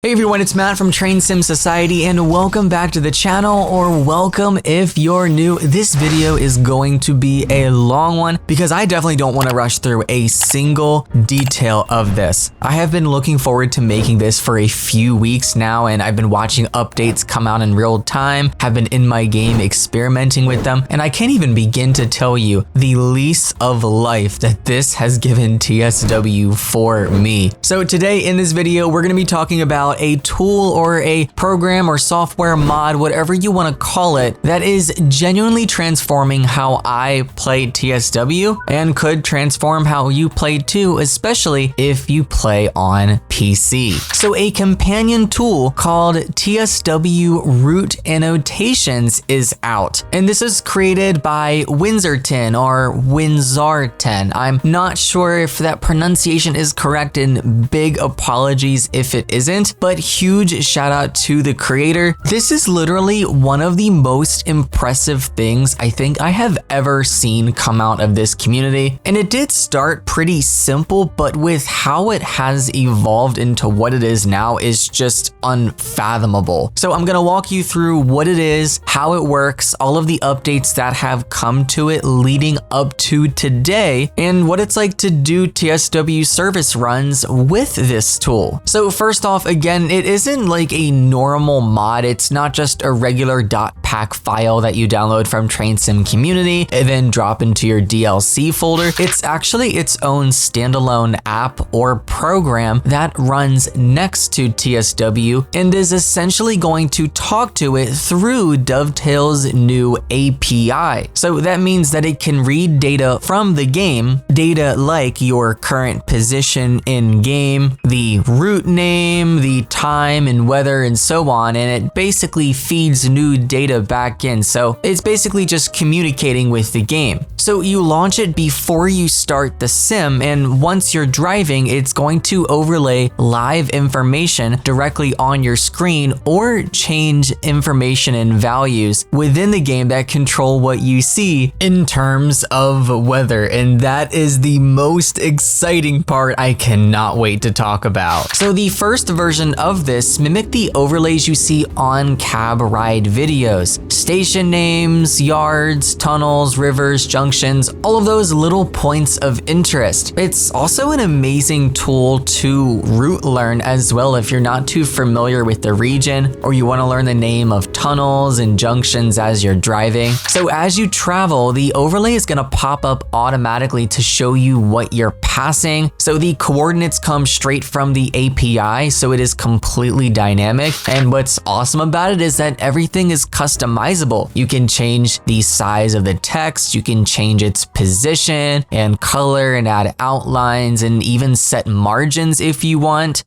Hey everyone, it's Matt from Train Sim Society and welcome back to the channel, or welcome if you're new. This video is going to be a long one because I definitely don't want to rush through a single detail of this. I have been looking forward to making this for a few weeks now, and I've been watching updates come out in real time, have been in my game experimenting with them, and I can't even begin to tell you the lease of life that this has given TSW for me. So today in this video, we're going to be talking about a tool or a program or software mod, whatever you want to call it, that is genuinely transforming how I play TSW and could transform how you play too, especially if you play on PC. So a companion tool called TSW Route Annotations is out, and this is created by Windsor10 or Windsor10. I'm not sure if that pronunciation is correct, and big apologies if it isn't, but huge shout out to the creator. This is literally one of the most impressive things I think I have ever seen come out of this community. And it did start pretty simple, but with how it has evolved into what it is now is just unfathomable. So I'm gonna walk you through what it is, how it works, all of the updates that have come to it leading up to today, and what it's like to do TSW service runs with this tool. So first off, again, it isn't like a normal mod. It's not just a regular .pack file that you download from Train Sim Community and then drop into your DLC folder. It's actually its own standalone app or program that runs next to TSW and is essentially going to talk to it through Dovetail's new API. So that means that it can read data from the game, data like your current position in game, the route name, the time and weather and so on, and it basically feeds new data back in. So it's basically just communicating with the game. So you launch it before you start the sim, and once you're driving, it's going to overlay live information directly on your screen or change information and values within the game that control what you see in terms of weather. And that is the most exciting part I cannot wait to talk about. So the first version of this mimic the overlays you see on cab ride videos. Station names, yards, tunnels, rivers, junctions, all of those little points of interest. It's also an amazing tool to route learn as well if you're not too familiar with the region or you want to learn the name of tunnels and junctions as you're driving. So as you travel, the overlay is going to pop up automatically to show you what you're passing. So the coordinates come straight from the API, so it is completely dynamic. And what's awesome about it is that everything is customizable. You can change the size of the text, you can change its position and color and add outlines and even set margins if you want.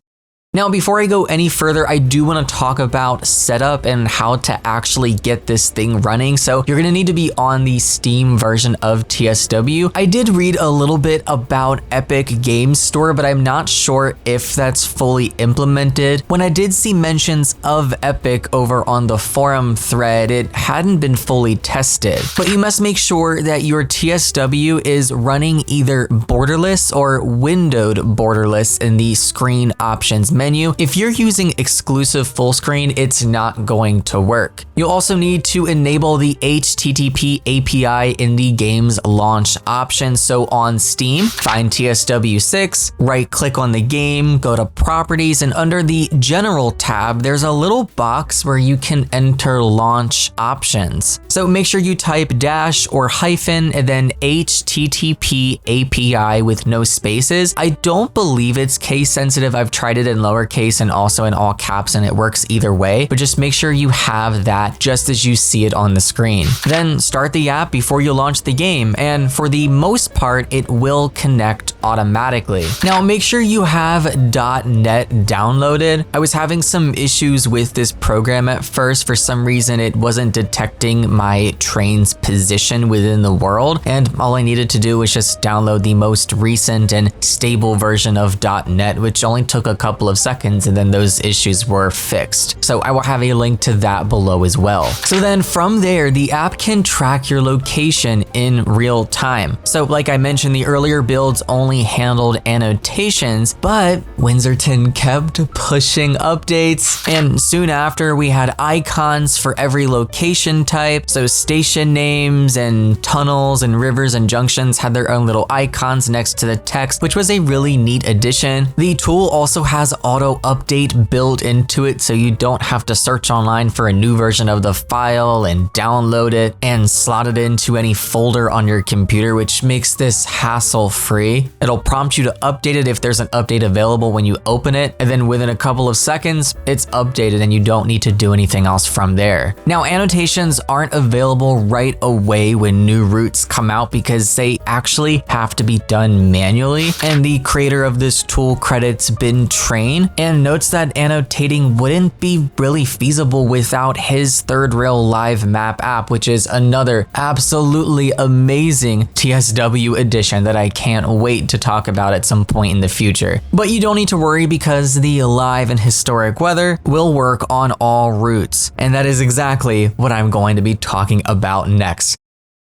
Now, before I go any further, I do want to talk about setup and how to actually get this thing running. So you're going to need to be on the Steam version of TSW. I did read a little bit about Epic Games Store, but I'm not sure if that's fully implemented. When I did see mentions of Epic over on the forum thread, it hadn't been fully tested. But you must make sure that your TSW is running either borderless or windowed borderless in the screen options menu. If you're using exclusive full screen, it's not going to work. You'll also need to enable the HTTP API in the game's launch option. So on Steam, find TSW6, right click on the game, go to properties, and under the general tab, there's a little box where you can enter launch options. So make sure you type dash or hyphen and then HTTP API with no spaces. I don't believe it's case sensitive. I've tried it in lowercase and also in all caps, and it works either way, but just make sure you have that just as you see it on the screen. Then start the app before you launch the game, and for the most part, it will connect automatically. Now make sure you have .NET downloaded. I was having some issues with this program at first. For some reason, it wasn't detecting my train's position within the world, and all I needed to do was just download the most recent and stable version of .NET, which only took a couple of seconds, and then those issues were fixed. So I will have a link to that below as well. So then from there, the app can track your location in real time. So like I mentioned, the earlier builds only handled annotations, but Windsor 10 kept pushing updates, and soon after we had icons for every location type. So station names and tunnels and rivers and junctions had their own little icons next to the text, which was a really neat addition. The tool also has auto update built into it, so you don't have to search online for a new version of the file and download it and slot it into any folder on your computer, which makes this hassle-free. It'll prompt you to update it if there's an update available when you open it, and then within a couple of seconds, it's updated and you don't need to do anything else from there. Now, annotations aren't available right away when new routes come out because they actually have to be done manually, and the creator of this tool credits Bin Train and notes that annotating wouldn't be really feasible without his third rail live map app, which is another absolutely amazing TSW edition that I can't wait to talk about at some point in the future. But you don't need to worry because the live and historic weather will work on all routes, and that is exactly what I'm going to be talking about next.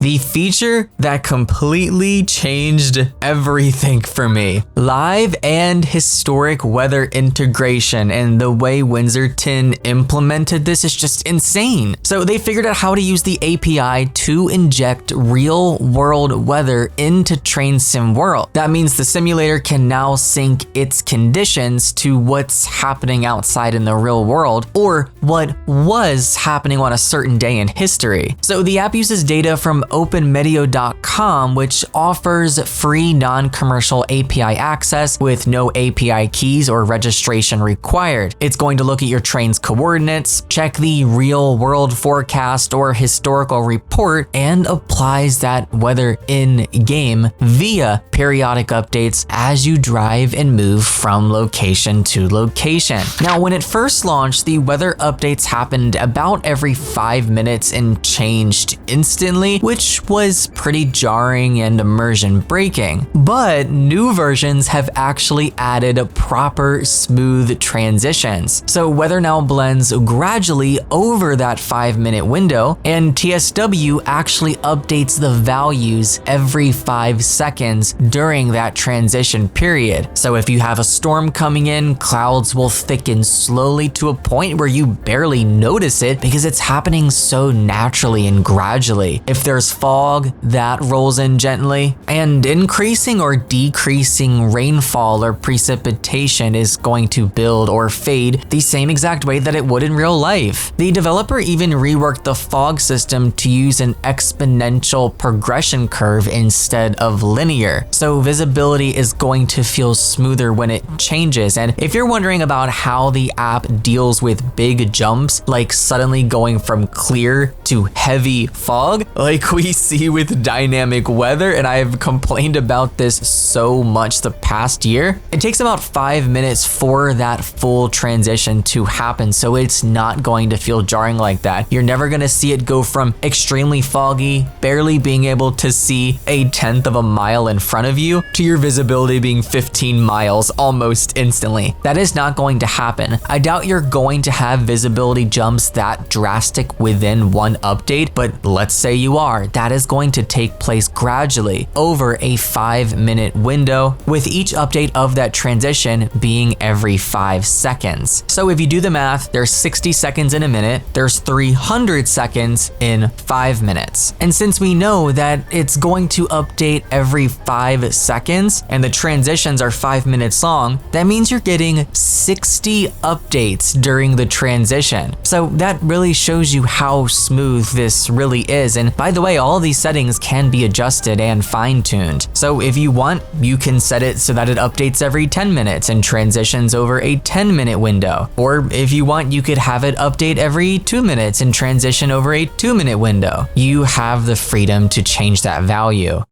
The feature that completely changed everything for me. Live and historic weather integration, and the way Windsor 10 implemented this is just insane. So they figured out how to use the API to inject real world weather into Train Sim World. That means the simulator can now sync its conditions to what's happening outside in the real world, or what was happening on a certain day in history. So the app uses data from open-meteo.com, which offers free non-commercial API access with no API keys or registration required. It's going to look at your train's coordinates, check the real world forecast or historical report, and applies that weather in-game via periodic updates as you drive and move from location to location. Now, when it first launched, the weather updates happened about every 5 minutes and changed instantly, which was pretty jarring and immersion breaking. But new versions have actually added proper smooth transitions. So weather now blends gradually over that 5-minute window, and TSW actually updates the values every 5 seconds during that transition period. So if you have a storm coming in, clouds will thicken slowly to a point where you barely notice it because it's happening so naturally and gradually. If there's fog, that rolls in gently, and increasing or decreasing rainfall or precipitation is going to build or fade the same exact way that it would in real life. The developer even reworked the fog system to use an exponential progression curve instead of linear, so visibility is going to feel smoother when it changes. And if you're wondering about how the app deals with big jumps, like suddenly going from clear to heavy fog, like we see with dynamic weather, and I've complained about this so much the past year, it takes about 5 minutes for that full transition to happen, so it's not going to feel jarring like that. You're never going to see it go from extremely foggy, barely being able to see 1/10 of a mile in front of you, to your visibility being 15 miles almost instantly. That is not going to happen. I doubt you're going to have visibility jumps that drastic within one update, but let's say you are. That is going to take place gradually over a 5-minute window, with each update of that transition being every 5 seconds. So if you do the math, there's 60 seconds in a minute, there's 300 seconds in 5 minutes. And since we know that it's going to update every 5 seconds and the transitions are 5 minutes long, that means you're getting 60 updates during the transition. So that really shows you how smooth this really is. And by the way, all of these settings can be adjusted and fine-tuned. So if you want, you can set it so that it updates every 10 minutes and transitions over a 10-minute window. Or if you want, you could have it update every 2 minutes and transition over a 2-minute window. You have the freedom to change that value.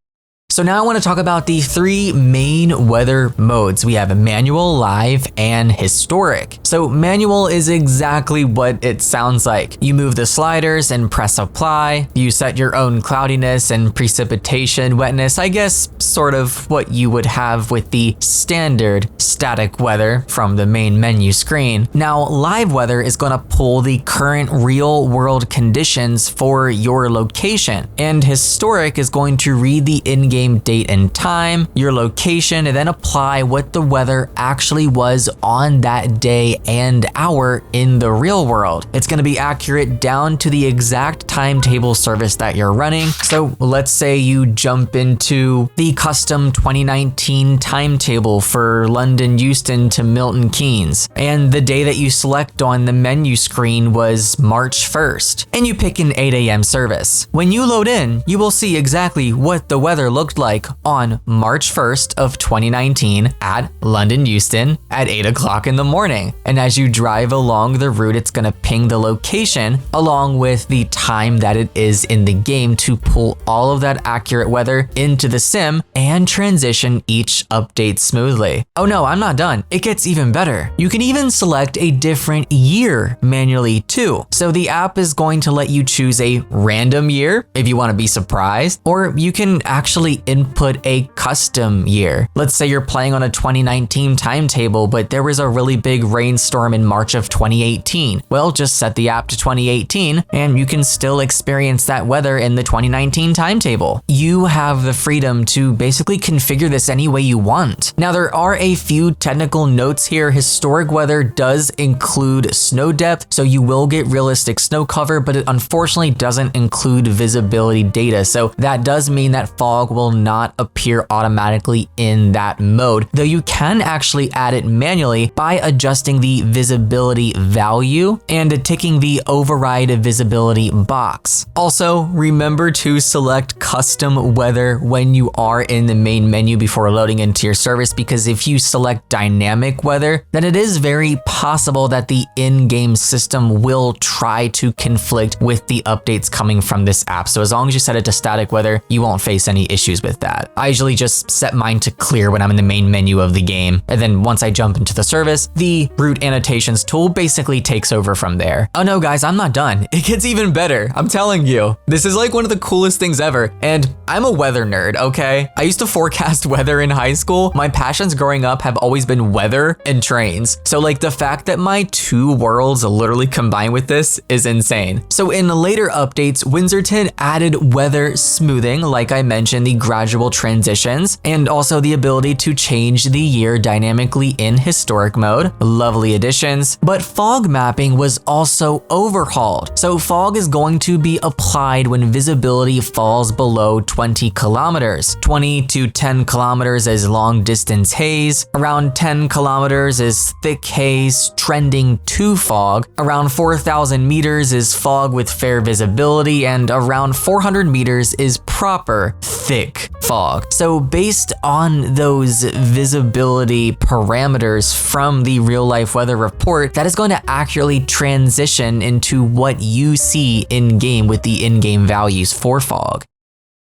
So now I want to talk about the three main weather modes. We have manual, live, and historic. So manual is exactly what it sounds like. You move the sliders and press apply. You set your own cloudiness and precipitation wetness, I guess sort of what you would have with the standard static weather from the main menu screen. Now live weather is going to pull the current real world conditions for your location, and historic is going to read the in-game date and time, your location, and then apply what the weather actually was on that day and hour in the real world. It's going to be accurate down to the exact timetable service that you're running. So let's say you jump into the custom 2019 timetable for London Euston to Milton Keynes, and the day that you select on the menu screen was March 1st, and you pick an 8 a.m. service. When you load in, you will see exactly what the weather looked like on March 1st of 2019 at London Euston at 8 o'clock in the morning. And as you drive along the route, it's going to ping the location along with the time that it is in the game to pull all of that accurate weather into the sim and transition each update smoothly. Oh no, I'm not done. It gets even better. You can even select a different year manually too. So the app is going to let you choose a random year if you want to be surprised, or you can actually input a custom year. Let's say you're playing on a 2019 timetable, but there was a really big rainstorm in March of 2018. Well, just set the app to 2018 and you can still experience that weather in the 2019 timetable. You have the freedom to basically configure this any way you want. Now, there are a few technical notes here. Historic weather does include snow depth, so you will get realistic snow cover, but it unfortunately doesn't include visibility data. So that does mean that fog will not appear automatically in that mode, though you can actually add it manually by adjusting the visibility value and ticking the override visibility box. Also, remember to select custom weather when you are in the main menu before loading into your service, because if you select dynamic weather, then it is very possible that the in-game system will try to conflict with the updates coming from this app. So as long as you set it to static weather, you won't face any issues with that. I usually just set mine to clear when I'm in the main menu of the game, and then once I jump into the service, the Route Annotations tool basically takes over from there. Oh no guys, I'm not done. It gets even better. I'm telling you. This is like one of the coolest things ever, and I'm a weather nerd, okay? I used to forecast weather in high school. My passions growing up have always been weather and trains. So like the fact that my two worlds literally combine with this is insane. So in later updates, Windsorton added weather smoothing, like I mentioned, the gradual transitions, and also the ability to change the year dynamically in historic mode. Lovely additions. But fog mapping was also overhauled. So fog is going to be applied when visibility falls below 20 kilometers. 20 to 10 kilometers is long distance haze. Around 10 kilometers is thick haze trending to fog. Around 4,000 meters is fog with fair visibility, and around 400 meters is proper thick fog. So based on those visibility parameters from the real life weather report, that is going to accurately transition into what you see in game with the in-game values for fog.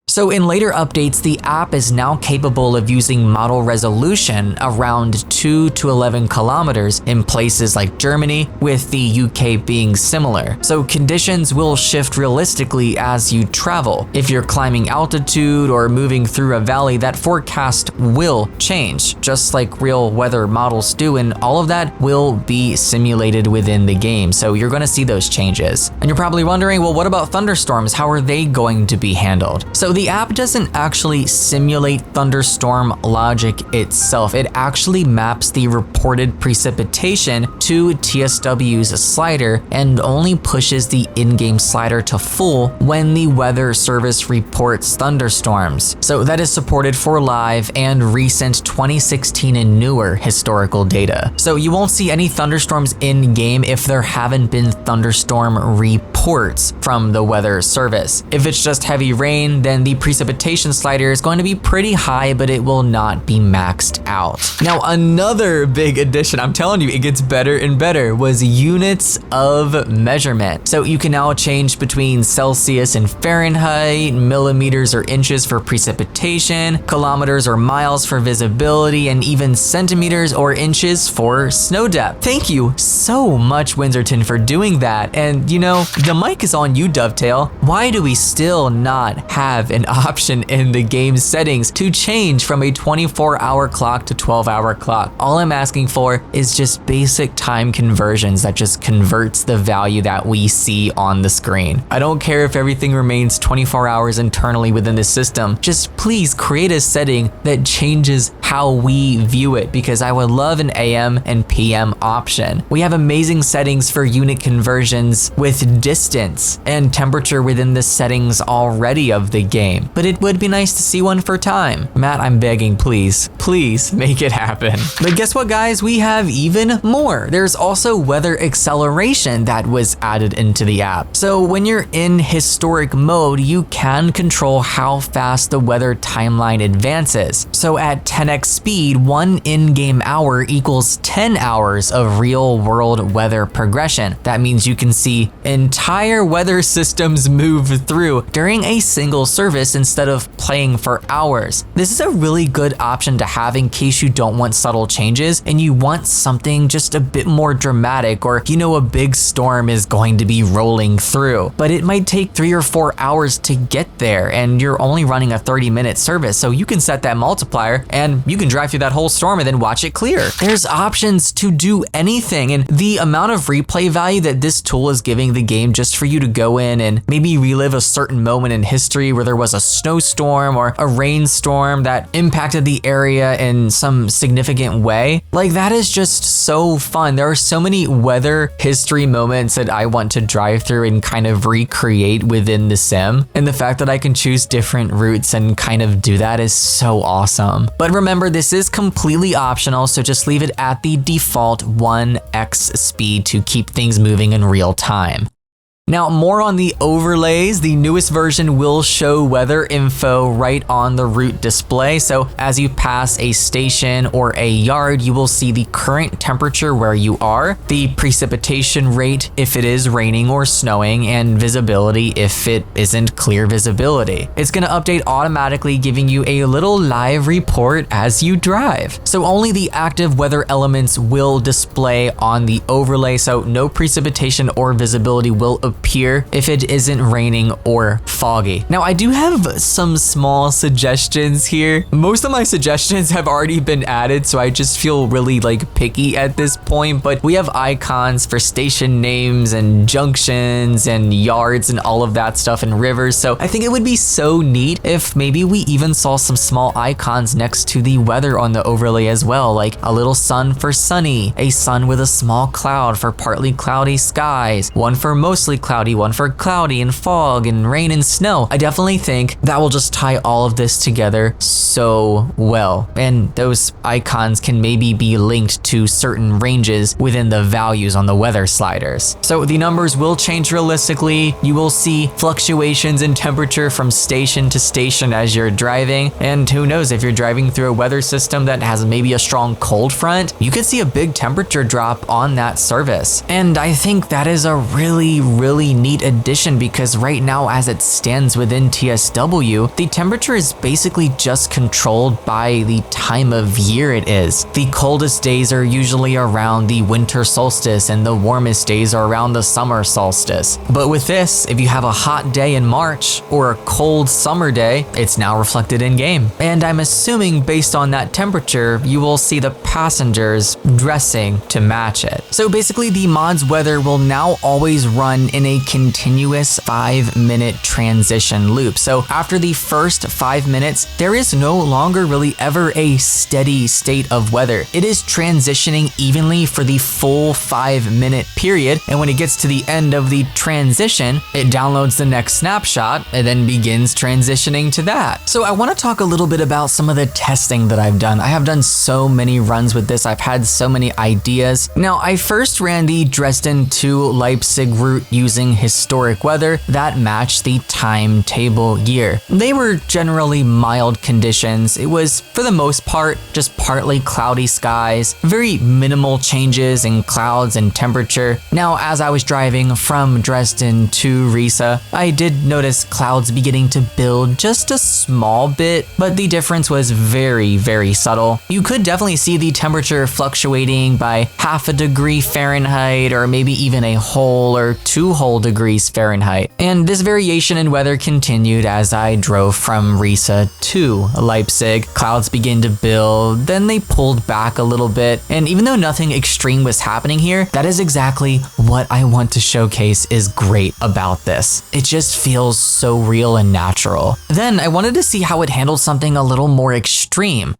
So in later updates, the app is now capable of using model resolution around 2 to 11 kilometers in places like Germany, with the UK being similar. So conditions will shift realistically as you travel. If you're climbing altitude or moving through a valley, that forecast will change, just like real weather models do, and all of that will be simulated within the game. So you're going to see those changes. And you're probably wondering, well, what about thunderstorms? How are they going to be handled? So the app doesn't actually simulate thunderstorm logic itself. It actually maps the reported precipitation to TSW's slider and only pushes the in-game slider to full when the weather service reports thunderstorms. So that is supported for live and recent 2016 and newer historical data. So you won't see any thunderstorms in game if there haven't been thunderstorm reports reports from the weather service. If it's just heavy rain, then the precipitation slider is going to be pretty high, but it will not be maxed out. Now, another big addition, I'm telling you, it gets better and better, was units of measurement. So you can now change between Celsius and Fahrenheit, millimeters or inches for precipitation, kilometers or miles for visibility, and even centimeters or inches for snow depth. Thank you so much, Windsor10, for doing that. And you know, the mic is on you, Dovetail. Why do we still not have an option in the game settings to change from a 24-hour clock to 12-hour clock? All I'm asking for is just basic time conversions that just converts the value that we see on the screen. I don't care if everything remains 24 hours internally within the system. Just please create a setting that changes how we view it, because I would love an AM and PM option. We have amazing settings for unit conversions with distance and temperature within the settings already of the game, but it would be nice to see one for time. Matt, I'm begging, please make it happen. But guess what, guys? We have even more. There's also weather acceleration that was added into the app. So when you're in historic mode, you can control how fast the weather timeline advances. So at 10x speed, 1 in-game hour equals 10 hours of real-world weather progression. That means you can see entire weather systems move through during a single service instead of playing for hours. This is a really good option to have in case you don't want subtle changes and you want something just a bit more dramatic, or you know a big storm is going to be rolling through, but it might take 3 or 4 hours to get there and you're only running a 30-minute service. So you can set that multiplier and you can drive through that whole storm and then watch it clear. There's options to do anything, and the amount of replay value that this tool is giving the game just for you to go in and maybe relive a certain moment in history where there was a snowstorm or a rainstorm that impacted the area in some significant way. Like, that is just so fun. There are so many weather history moments that I want to drive through and kind of recreate within the sim. And the fact that I can choose different routes and kind of do that is so awesome. But remember, this is completely optional, so just leave it at the default 1x speed to keep things moving in real time. Now, more on the overlays. The newest version will show weather info right on the route display. So as you pass a station or a yard, you will see the current temperature where you are, the precipitation rate if it is raining or snowing, and visibility if it isn't clear visibility. It's going to update automatically, giving you a little live report as you drive. So only the active weather elements will display on the overlay, so no precipitation or visibility will appear if it isn't raining or foggy. Now, I do have some small suggestions here. Most of my suggestions have already been added, so I just feel really picky at this point, but we have icons for station names and junctions and yards and all of that stuff, and rivers. So I think it would be so neat if maybe we even saw some small icons next to the weather on the overlay as well, like a little sun for sunny, a sun with a small cloud for partly cloudy skies, one for mostly cloudy, one for cloudy and fog and rain and snow. I definitely think that will just tie all of this together so well. And those icons can maybe be linked to certain ranges within the values on the weather sliders. So the numbers will change realistically. You will see fluctuations in temperature from station to station as you're driving. And who knows, if you're driving through a weather system that has maybe a strong cold front, you could see a big temperature drop on that service. And I think that is a really neat addition, because right now, as it stands within TSW, the temperature is basically just controlled by the time of year it is. The coldest days are usually around the winter solstice and the warmest days are around the summer solstice. But with this, if you have a hot day in March or a cold summer day, it's now reflected in game. And I'm assuming based on that temperature, you will see the passengers dressing to match it. So basically, the mod's weather will now always run in a continuous 5-minute transition loop. So after the first 5 minutes, there is no longer really ever a steady state of weather. It is transitioning evenly for the full 5-minute period, and when it gets to the end of the transition, it downloads the next snapshot and then begins transitioning to that. So I want to talk a little bit about some of the testing that I've done. I have done so many runs with this. I've had so many ideas. Now, I first ran the Dresden to Leipzig route using using historic weather that matched the timetable year. They were generally mild conditions. It was, for the most part, just partly cloudy skies, very minimal changes in clouds and temperature. Now, as I was driving from Dresden to Riesa, I did notice clouds beginning to build just a small bit, but the difference was very, very subtle. You could definitely see the temperature fluctuating by half a degree Fahrenheit or maybe even a whole or 2 whole degrees Fahrenheit. And this variation in weather continued as I drove from Riesa to Leipzig. Clouds began to build, then they pulled back a little bit, and even though nothing extreme was happening here, that is exactly what I want to showcase is great about this. It just feels so real and natural. Then I wanted to see how it handled something a little more extreme.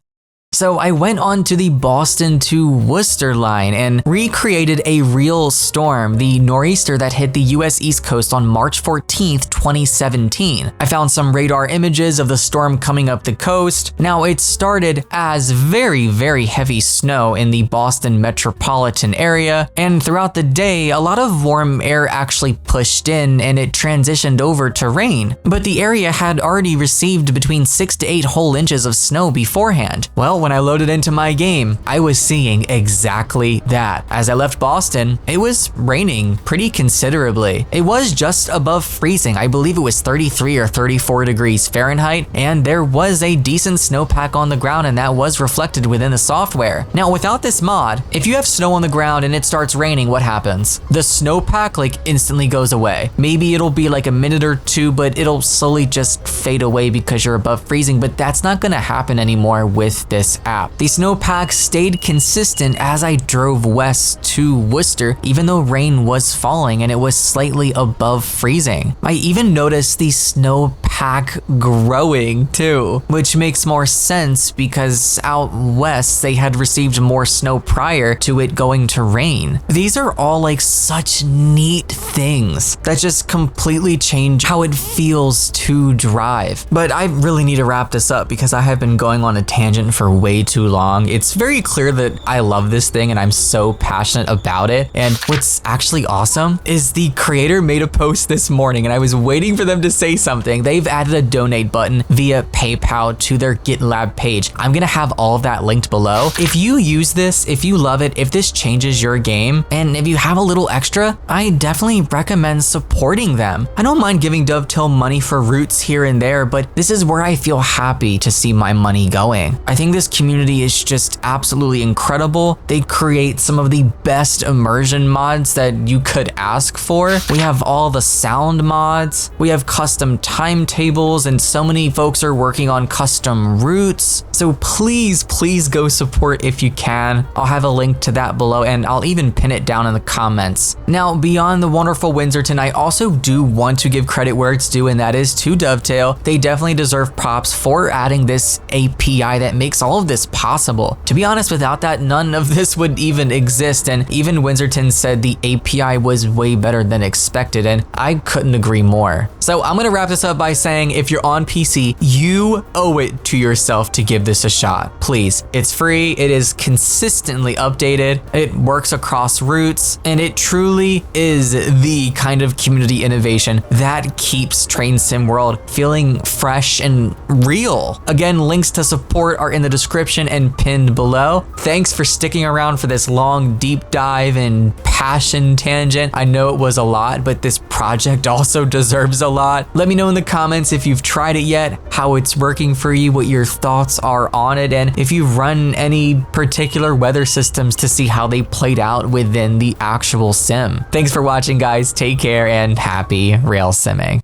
So I went on to the Boston to Worcester line and recreated a real storm, the nor'easter that hit the US East Coast on March 14th, 2017. I found some radar images of the storm coming up the coast. Now, it started as very, very heavy snow in the Boston metropolitan area, and throughout the day, a lot of warm air actually pushed in and it transitioned over to rain. But the area had already received between 6 to 8 whole inches of snow beforehand. Well, when I loaded into my game, I was seeing exactly that. As I left Boston, it was raining pretty considerably. It was just above freezing. I believe it was 33 or 34 degrees Fahrenheit, and there was a decent snowpack on the ground, and that was reflected within the software. Now, without this mod, if you have snow on the ground and it starts raining, what happens? The snowpack instantly goes away. Maybe it'll be like a minute or two, but it'll slowly just fade away because you're above freezing, but that's not gonna happen anymore with this app. The snowpack stayed consistent as I drove west to Worcester, even though rain was falling and it was slightly above freezing. I even noticed the snowpack growing too, which makes more sense because out west they had received more snow prior to it going to rain. These are all such neat things that just completely change how it feels to drive. But I really need to wrap this up because I have been going on a tangent for way too long. It's very clear that I love this thing and I'm so passionate about it. And what's actually awesome is the creator made a post this morning and I was waiting for them to say something. They've added a donate button via PayPal to their GitLab page. I'm gonna have all of that linked below. If you use this, if you love it, if this changes your game, and if you have a little extra, I definitely recommend supporting them. I don't mind giving Dovetail money for roots here and there, but this is where I feel happy to see my money going. I think this community is just absolutely incredible. They create some of the best immersion mods that you could ask for. We have all the sound mods, we have custom timetables, and so many folks are working on custom routes. So please, please go support if you can. I'll have a link to that below and I'll even pin it down in the comments. Now, beyond the wonderful Windsor, I also do want to give credit where it's due, and that is to Dovetail. They definitely deserve props for adding this API that makes all of this possible. To be honest, without that, none of this would even exist, and even Winserton said the API was way better than expected, and I couldn't agree more. So I'm gonna wrap this up by saying if you're on PC, you owe it to yourself to give this a shot. Please, it's free, it is consistently updated, it works across routes, and it truly is the kind of community innovation that keeps Train Sim World feeling fresh and real. Again, links to support are in the description and pinned below. Thanks for sticking around for this long deep dive and passion tangent. I know it was a lot, but this project also deserves a lot. Let me know in the comments if you've tried it yet, how it's working for you, what your thoughts are on it, and if you've run any particular weather systems to see how they played out within the actual sim. Thanks for watching, guys. Take care and happy rail simming.